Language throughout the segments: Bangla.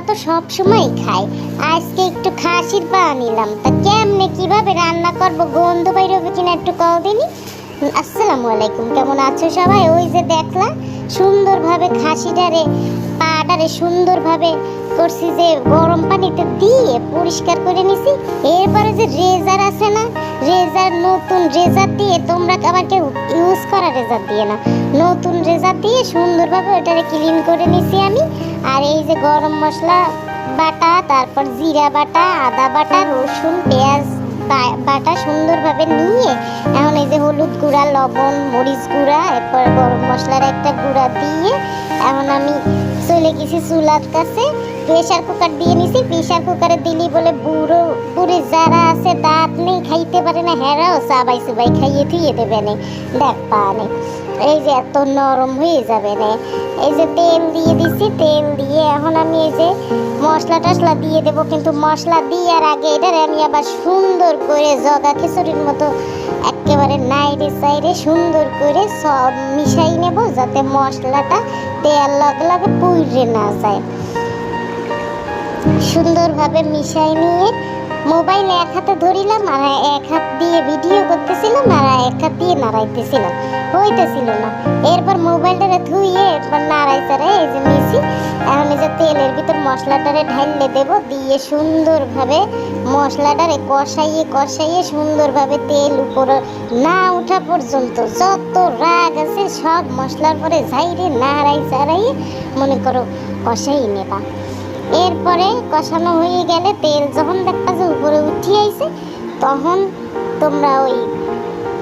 তো সব সময় খাই, আজকে একটু খাসির পা নিলাম। তা কেমনে কিভাবে রান্না করব, গন্ধ বাইরবে কিনা একটু কও দিনি। আসসালামু আলাইকুম, কেমন আছো সবাই? ওই যে দেখলা সুন্দরভাবে খাসিটারে পাটারে সুন্দরভাবে করছি, যে গরম পানিতে দিয়ে পরিষ্কার করে নিছি। এরপরে যে রেজার আছে না, রেজার, নতুন রেজার দিয়ে, তোমরা আবার কেউ ইউজ করা রেজার দিয়ে না, নতুন রেজার দিয়ে সুন্দরভাবে ওটারে ক্লিন করে নিছি আমি। আর এই যে গরম মশলা বাটা, তারপর জিরা বাটা, আদা বাটা, রসুন, পেঁয়াজ বাটা সুন্দরভাবে নিয়ে এখন এই যে হলুদ গুঁড়া, লবণ, মরিচ গুঁড়া, এরপর গরম মশলার একটা গুঁড়া দিয়ে এখন আমি চলে গেছি চুলার কাছে। প্রেশার কুকার দিয়ে নিছি। প্রেশার কুকারে দিলি বলে বুড়ো বুড়ি যারা আছে, দাঁত নেই, খাইতে পারে না, হেরাও চাবাই চুবাই খাইয়ে থুয়ে দেবে না, দেখ পানে এই যে এত নরম হয়ে যাবে না। এই যে তেল দিয়ে দিছি, তেল দিয়ে এখন আমি এই যে মশলা টশলা দিয়ে দেব। কিন্তু মশলা দেওয়ার আগে এটারে আমি আবার সুন্দর করে জগা খিচুড়ির মতো একেবারে নাইরে সাইরে সুন্দর করে সব মিশাই নেব, যাতে মশলাটা তেল লগে লগে পুড়ে না যায়। সুন্দরভাবে মিশাই নিয়ে মোবাইল এক হাতে ধরিলাম, আর এক হাত দিয়ে ভিডিও করতেছিলাম, আর এক হাত দিয়ে নাড়াইতেছিলাম, হইতেছিল না। এরপর মোবাইলটারে ধুইয়ে এরপর নাড়াই চাড়াই এই যে নিছি। এখন এই যে তেলের ভিতর মশলাটারে ঢাইলে দেব, দিয়ে সুন্দরভাবে মশলাটারে কষাইয়ে কষাইয়ে সুন্দরভাবে তেল উপরে না ওঠা পর্যন্ত যত রাগ আছে সব মশলার পরে ঝাইরে নাড়াই চাড়াই মনে করো কষাই নেবা। এরপরে কষানো হয়ে গেলে তেল যখন দেখবা যে উপরে উঠিয়ে আইছে, তখন তোমরা ওই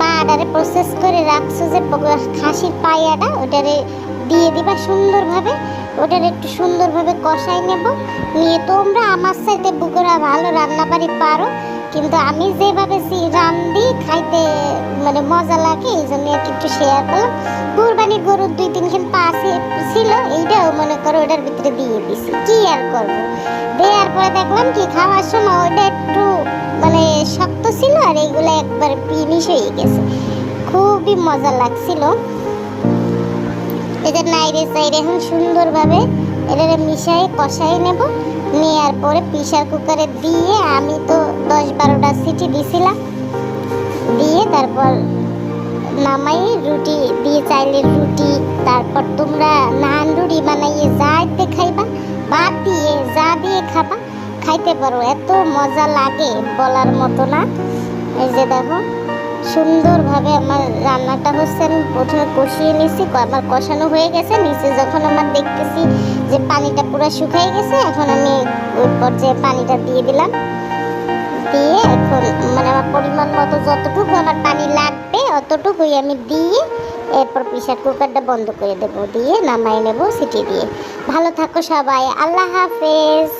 পাটারে প্রসেস করে রাখছো যে খাসির পায়াটা, ওটারে দিয়ে দিবা সুন্দরভাবে। ওটারে একটু সুন্দরভাবে কষাই নেব নিয়ে। তোমরা আমার সাথে বুকেরা ভালো রান্নাবাড়ি পারো, কিন্তু আমি যেভাবে রান্ধি খাইতে মানে মজা লাগে, এই জন্য একটু শেয়ার করলাম। কুরবানির গরুর 2-3 খান পাশে ছিল, এইটাও মনে করো ওটার ভিতরে দিয়ে দিছি, কি আর করবো। দেওয়ার পরে দেখলাম কি খাওয়ার সময় ওইটা একটু মানে শক্ত ছিল, আর এইগুলো একবার ফিনিশ হয়ে গেছে, খুবই মজা লাগছিল। এটা নাইরে সাইরে এখন সুন্দরভাবে এটারে মিশাই কষাই নেব। নেওয়ার পরে প্রেশার কুকারে দিয়ে আমি তো 10-12টা সিটি দিছিলাম, দিয়ে তারপর নামাই রুটি দিয়ে, চাইলে রুটি, তারপর তোমরা নান রুটি বানাইয়ে যা ইতে খাইবা, ভাত দিয়ে যা দিয়ে খাবা খাইতে পারো, এত মজা লাগে বলার মতো না। এই যে দেখো সুন্দরভাবে আমার রান্নাটা হচ্ছে, আমি প্রথমে কষিয়ে নিছি, আমার কষানো হয়ে গেছে। নিচে যখন আমার দেখতেছি যে পানিটা পুরো শুকাই গেছে, এখন আমি ওই পর্যায়ে পানিটা দিয়ে দিলাম। দিয়ে এখন মানে আমার পরিমাণ মতো যতটুকু আমার পানি লাগবে অতটুকুই আমি দিয়ে এরপর প্রেশার কুকারটা বন্ধ করে দেবো, দিয়ে নামাই নেব সিটি দিয়ে। ভালো থাকো সবাই, আল্লাহ হাফেজ।